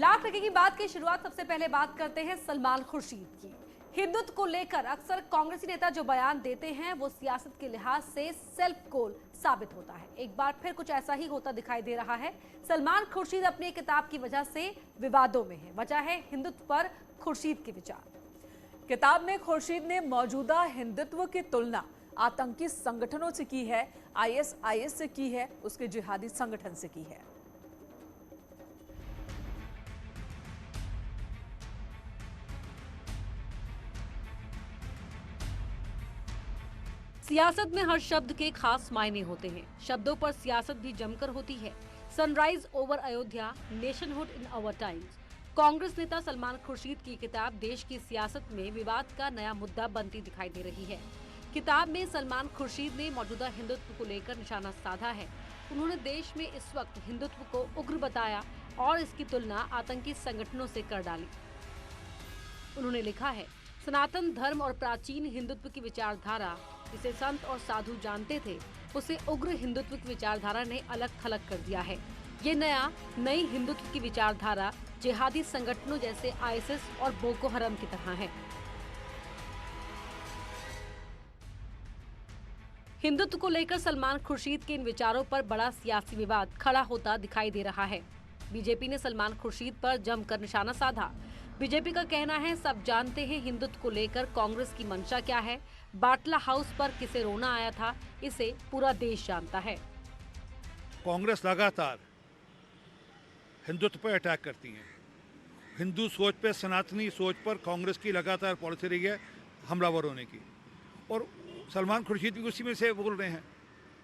लाख टके की बात की शुरुआत सबसे पहले बात करते हैं सलमान खुर्शीद की। हिंदुत्व को लेकर अक्सर कांग्रेसी नेता जो बयान देते हैं वो सियासत के लिहाज से सेल्फ गोल साबित होता है। एक बार फिर कुछ ऐसा ही होता दिखाई दे रहा है। सलमान खुर्शीद अपनी किताब की वजह से विवादों में है। वजह है हिंदुत्व पर खुर्शीद के विचार। किताब में खुर्शीद ने मौजूदा हिंदुत्व की तुलना आतंकी संगठनों से की है, आईएसआईएस से की है, उसके जिहादी संगठन से की है। सियासत में हर शब्द के खास मायने होते हैं। शब्दों पर सियासत भी जमकर होती है। Sunrise over Ayodhya, nationhood in our times. Congress नेता सलमान खुर्शीद की किताब देश की सियासत में विवाद का नया मुद्दा बनती दिखाई दे रही है। किताब में सलमान खुर्शीद ने मौजूदा हिंदुत्व को लेकर निशाना साधा है। उन्होंने देश में इस वक्त हिंदुत्व को उग्र बताया और इसकी तुलना आतंकी संगठनों से कर डाली। उन्होंने लिखा है, सनातन धर्म और प्राचीन हिंदुत्व की विचारधारा जिसे संत और साधु जानते थे, उसे उग्र हिंदुत्व की विचारधारा ने अलग थलग कर दिया है। ये नई हिंदुत्व की विचारधारा जिहादी संगठनों जैसे आईएसआईएस और बोको हराम की तरह है। हिंदुत्व को लेकर सलमान खुर्शीद के इन विचारों पर बड़ा सियासी विवाद खड़ा होता दिखाई दे रहा है। बीजेपी ने सलमान खुर्शीद पर जमकर निशाना साधा। बीजेपी का कहना है, सब जानते हैं हिंदुत्व को लेकर कांग्रेस की मंशा क्या है। बाटला हाउस पर किसे रोना आया था, इसे पूरा देश जानता है। कांग्रेस लगातार हिंदुत्व पर अटैक करती है। हिंदू सोच पे, सनातनी सोच पर कांग्रेस की लगातार पॉलिसी रही है हमलावर होने की, और सलमान खुर्शीद भी उसी में से बोल रहे हैं।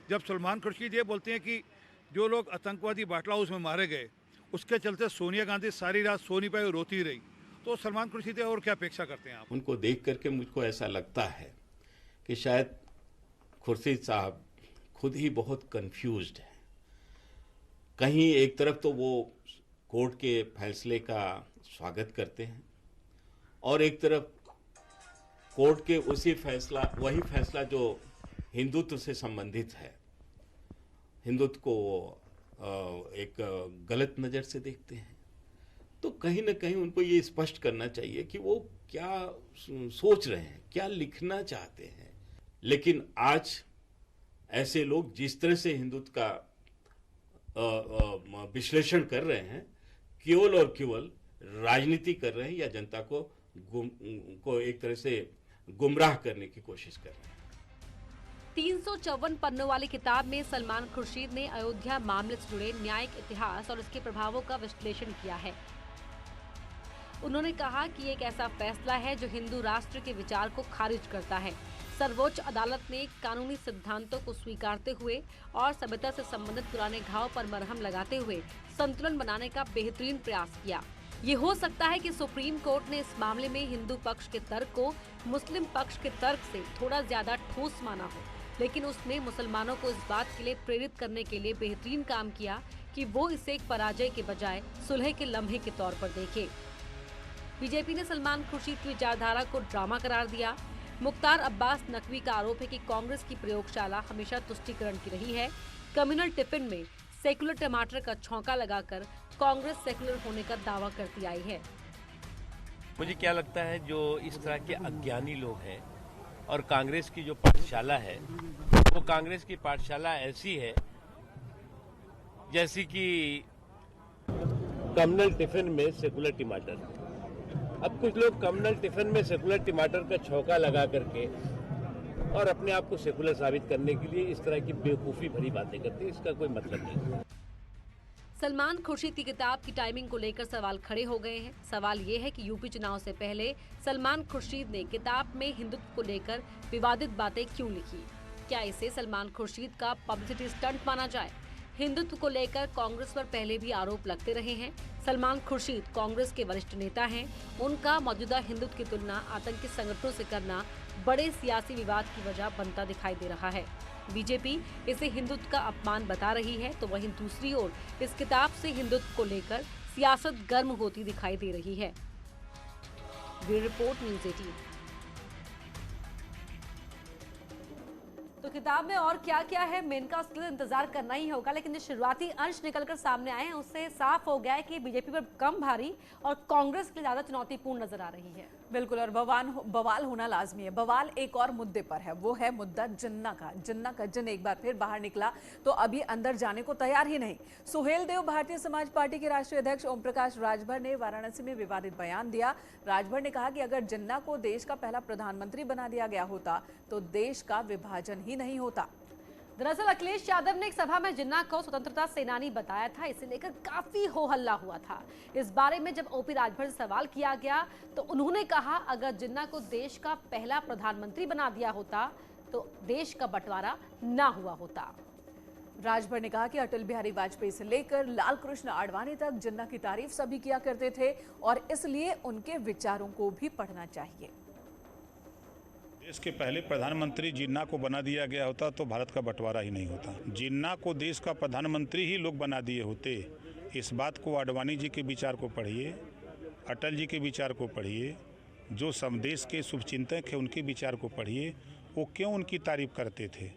जब सलमान खुर्शीद ये बोलते हैं कि जो लोग आतंकवादी बाटला हाउस में मारे गए, उसके चलते सोनिया गांधी सारी रात सोनी पे रोती रही, तो सलमान खुर्शीद और क्या अपेक्षा करते हैं आप? उनको देख करके मुझको ऐसा लगता है कि शायद खुर्शीद साहब खुद ही बहुत कंफ्यूज्ड हैं। कहीं एक तरफ तो वो कोर्ट के फैसले का स्वागत करते हैं और एक तरफ कोर्ट के वही फैसला जो हिंदुत्व से संबंधित है, हिंदुत्व को एक गलत नज़र से देखते हैं। तो कहीं ना कहीं उनको ये स्पष्ट करना चाहिए कि वो क्या सोच रहे हैं, क्या लिखना चाहते हैं। लेकिन आज ऐसे लोग जिस तरह से हिंदुत्व का विश्लेषण कर रहे हैं, केवल और केवल राजनीति कर रहे हैं या जनता को एक तरह से गुमराह करने की कोशिश कर रहे हैं। 354 पन्नों वाली किताब में सलमान खुर्शीद ने अयोध्या मामले से जुड़े न्यायिक इतिहास और इसके प्रभावों का विश्लेषण किया है। उन्होंने कहा कि एक ऐसा फैसला है जो हिंदू राष्ट्र के विचार को खारिज करता है। सर्वोच्च अदालत ने कानूनी सिद्धांतों को स्वीकारते हुए और सभ्यता से संबंधित पुराने घाव पर मरहम लगाते हुए संतुलन बनाने का बेहतरीन प्रयास किया। ये हो सकता है कि सुप्रीम कोर्ट ने इस मामले में हिंदू पक्ष के तर्क को मुस्लिम पक्ष के तर्क से थोड़ा ज्यादा ठोस माना हो, लेकिन उसने मुसलमानों को इस बात के लिए प्रेरित करने के लिए बेहतरीन काम किया कि वो इसे एक पराजय के बजाय सुलह के लम्हे के तौर पर देखे। बीजेपी ने सलमान खुर्शीद की विचारधारा को ड्रामा करार दिया। मुख्तार अब्बास नकवी का आरोप है कि कांग्रेस की प्रयोगशाला हमेशा तुष्टीकरण की रही है। कम्युनल टिफिन में सेकुलर टमाटर का छौंका लगाकर कांग्रेस सेकुलर होने का दावा करती आई है। मुझे क्या लगता है, जो इस तरह के अज्ञानी लोग हैं और कांग्रेस की जो पाठशाला है, वो कांग्रेस की पाठशाला ऐसी है जैसी कि कम्युनल टिफिन में सेकुलर टमाटर। अब कुछ लोग कम्युनल टिफिन में सेकुलर टमाटर का छौंका लगा करके और अपने आप को सेकुलर साबित करने के लिए इस तरह की बेवकूफ़ी भरी बातें करते हैं। इसका कोई मतलब नहीं। सलमान खुर्शीद की किताब की टाइमिंग को लेकर सवाल खड़े हो गए हैं। सवाल ये है कि यूपी चुनाव से पहले सलमान खुर्शीद ने किताब में हिंदुत्व को लेकर विवादित बातें क्यों लिखी? क्या इसे सलमान खुर्शीद का पब्लिसिटी स्टंट माना जाए? हिंदुत्व को लेकर कांग्रेस पर पहले भी आरोप लगते रहे हैं। सलमान खुर्शीद कांग्रेस के वरिष्ठ नेता हैं। उनका मौजूदा हिंदुत्व की तुलना आतंकी संगठनों से करना बड़े सियासी विवाद की वजह बनता दिखाई दे रहा है। बीजेपी इसे हिंदुत्व का अपमान बता रही है, तो वहीं दूसरी ओर इस किताब से हिंदुत्व को लेकर सियासत गर्म होती दिखाई दे रही है। Bureau report, news 18। तो किताब में और क्या क्या है मेनका, उसके लिए इंतजार करना ही होगा, लेकिन जो शुरुआती अंश निकलकर सामने आए हैं उससे साफ हो गया है कि बीजेपी पर कम भारी और कांग्रेस के लिए ज्यादा चुनौतीपूर्ण नजर आ रही है। बिल्कुल, और बवाल होना लाजमी है। बवाल एक और मुद्दे पर है, वो है मुद्दा जिन्ना का। जिन्ना का जिन एक बार फिर बाहर निकला तो अभी अंदर जाने को तैयार ही नहीं। सुहेल देव भारतीय समाज पार्टी के राष्ट्रीय अध्यक्ष ओम प्रकाश राजभर ने वाराणसी में विवादित बयान दिया। राजभर ने कहा कि अगर जिन्ना को देश का पहला प्रधानमंत्री बना दिया गया होता तो देश का विभाजन ही नहीं होता। दरअसल अखिलेश यादव ने एक सभा में जिन्ना को स्वतंत्रता सेनानी बताया था, इसे लेकर काफी हो हल्ला हुआ था। इस बारे में जब ओपी राजभर से सवाल किया गया तो उन्होंने कहा अगर जिन्ना को देश का पहला प्रधानमंत्री बना दिया होता तो देश का बंटवारा ना हुआ होता। राजभर ने कहा कि अटल बिहारी वाजपेयी से लेकर लाल कृष्ण आडवाणी तक जिन्ना की तारीफ सभी किया करते थे और इसलिए उनके विचारों को भी पढ़ना चाहिए। देश के पहले प्रधानमंत्री जिन्ना को बना दिया गया होता तो भारत का बंटवारा ही नहीं होता। जिन्ना को देश का प्रधानमंत्री ही लोग बना दिए होते। इस बात को आडवाणी जी के विचार को पढ़िए, अटल जी के विचार को पढ़िए, जो देश के शुभचिंतक हैं उनके विचार को पढ़िए। वो क्यों उनकी तारीफ करते थे?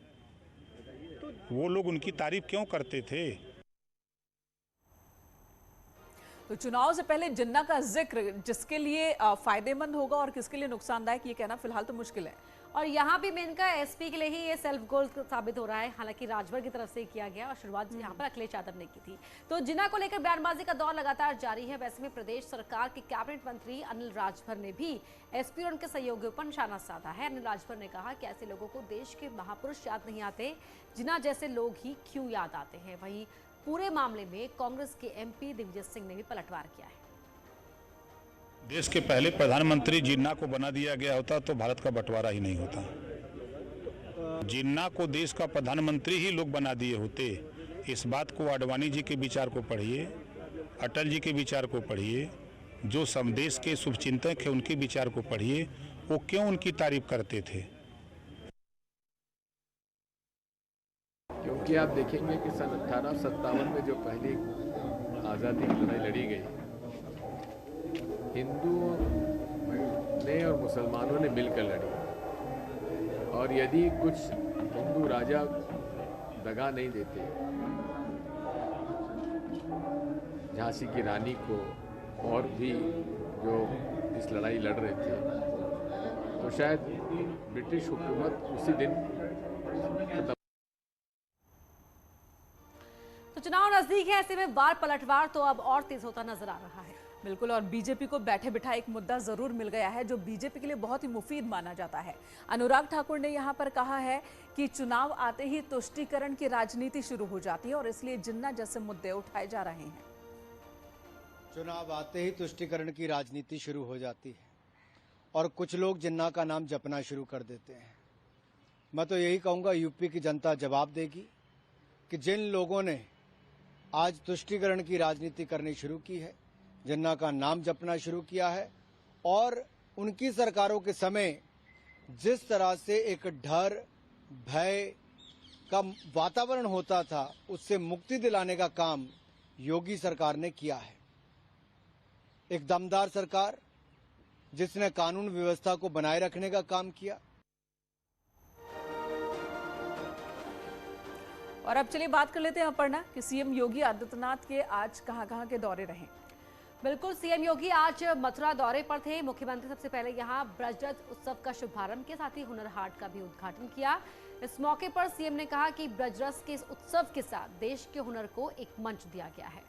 वो लोग उनकी तारीफ क्यों करते थे? तो चुनाव से पहले जिन्ना का जिक्र जिसके लिए फायदेमंद होगा और किसके लिए नुकसानदायक, ये कहना फिलहाल तो मुश्किल है। और यहाँ भी मेनका एसपी के लिए ही ये सेल्फ गोल साबित हो रहा है, हालांकि राजभर की तरफ से किया गया और शुरुआत यहाँ पर अखिलेश यादव ने की थी। तो जिन्ना को लेकर बयानबाजी का दौर लगातार जारी है। वैसे में प्रदेश सरकार के कैबिनेट मंत्री अनिल राजभर ने भी एसपी और उनके सहयोगियों पर निशाना साधा है। अनिल राजभर ने कहा कि ऐसे लोगों को देश के महापुरुष याद नहीं आते, जिन्ना जैसे लोग ही क्यों याद आते हैं। वहीं पूरे मामले में कांग्रेस के एमपी दिग्विजय सिंह ने भी पलटवार किया है। देश के पहले प्रधानमंत्री जिन्ना को बना दिया गया होता तो भारत का बंटवारा ही नहीं होता। जिन्ना को देश का प्रधानमंत्री ही लोग बना दिए होते। इस बात को आडवाणी जी के विचार को पढ़िए, अटल जी के विचार को पढ़िए, जो देश के शुभचिंतक हैं उनके विचार को पढ़िए। वो क्यों उनकी तारीफ करते थे? क्योंकि आप देखेंगे कि सन 1857 में जो पहली आज़ादी की लड़ाई लड़ी गई, हिंदुओं ने और मुसलमानों ने मिलकर लड़ी। और यदि कुछ हिंदू राजा दगा नहीं देते झांसी की रानी को और भी जो इस लड़ाई लड़ रहे थे, तो शायद ब्रिटिश हुकूमत उसी दिन खत्म। तो चुनाव नजदीक है, ऐसे में वार पलटवार तो अब और तेज होता नजर आ रहा है। बिल्कुल, और बीजेपी को बैठे बिठाए एक मुद्दा जरूर मिल गया है जो बीजेपी के लिए बहुत ही मुफीद माना जाता है। अनुराग ठाकुर ने यहां पर कहा है कि चुनाव आते ही तुष्टीकरण की राजनीति शुरू हो जाती है और इसलिए जिन्ना जैसे मुद्दे उठाए जा रहे हैं। चुनाव आते ही तुष्टीकरण की राजनीति शुरू हो जाती है और कुछ लोग जिन्ना का नाम जपना शुरू कर देते हैं। मैं तो यही कहूंगा, यूपी की जनता जवाब देगी कि जिन लोगों ने आज तुष्टीकरण की राजनीति करनी शुरू की है, जिन्ना का नाम जपना शुरू किया है और उनकी सरकारों के समय जिस तरह से एक डर भय का वातावरण होता था, उससे मुक्ति दिलाने का काम योगी सरकार ने किया है। एक दमदार सरकार जिसने कानून व्यवस्था को बनाए रखने का काम किया। और अब चलिए बात कर लेते हैं अपर्णा कि सीएम योगी आदित्यनाथ के आज कहां के दौरे रहे। बिल्कुल, सीएम योगी आज मथुरा दौरे पर थे। मुख्यमंत्री सबसे पहले यहां ब्रजरथ उत्सव का शुभारंभ के साथ ही हुनर हाट का भी उद्घाटन किया। इस मौके पर सीएम ने कहा कि ब्रजरथ के इस उत्सव के साथ देश के हुनर को एक मंच दिया गया है।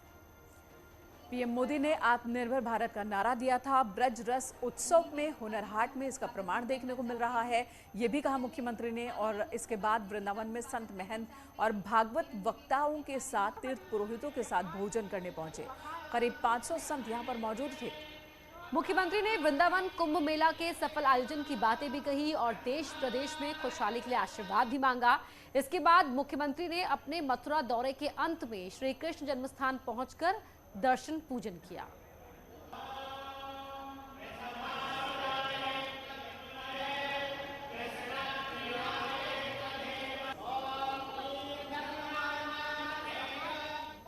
पीएम मोदी ने आत्मनिर्भर भारत का नारा दिया था। ब्रज रस उत्सव में हुनर हाट में इसका प्रमाण देखने को मिल रहा है, ये भी कहा मुख्यमंत्री ने। और इसके बाद वृंदावन में संत महंत और भागवत वक्ताओं के साथ तीर्थ पुरोहितों के साथ भोजन करने पहुंचे। करीब 500 संत यहां पर मौजूद थे। मुख्यमंत्री ने वृंदावन कुंभ मेला के सफल आयोजन की बातें भी कही और देश प्रदेश में खुशहाली के लिए आशीर्वाद भी मांगा। इसके बाद मुख्यमंत्री ने अपने मथुरा दौरे के अंत में श्री कृष्ण जन्मस्थान पहुंचकर दर्शन पूजन किया।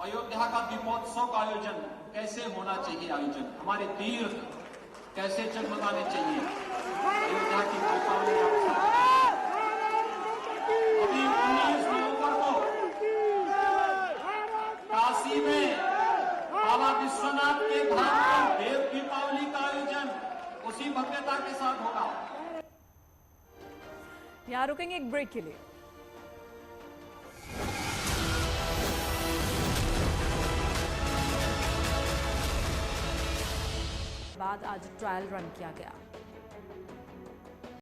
अयोध्या का दीपोत्सव का आयोजन कैसे होना चाहिए, आयोजन हमारे तीर्थ कैसे जगमगाने चाहिए, अयोध्या की दीपावली कि 19 नवंबर को काशी में बाबा विश्वनाथ के धाम पर देव दीपावली का आयोजन उसी भव्यता के साथ होगा। यहाँ रुकेंगे एक ब्रेक के लिए। बाद आज ट्रायल रन किया गया।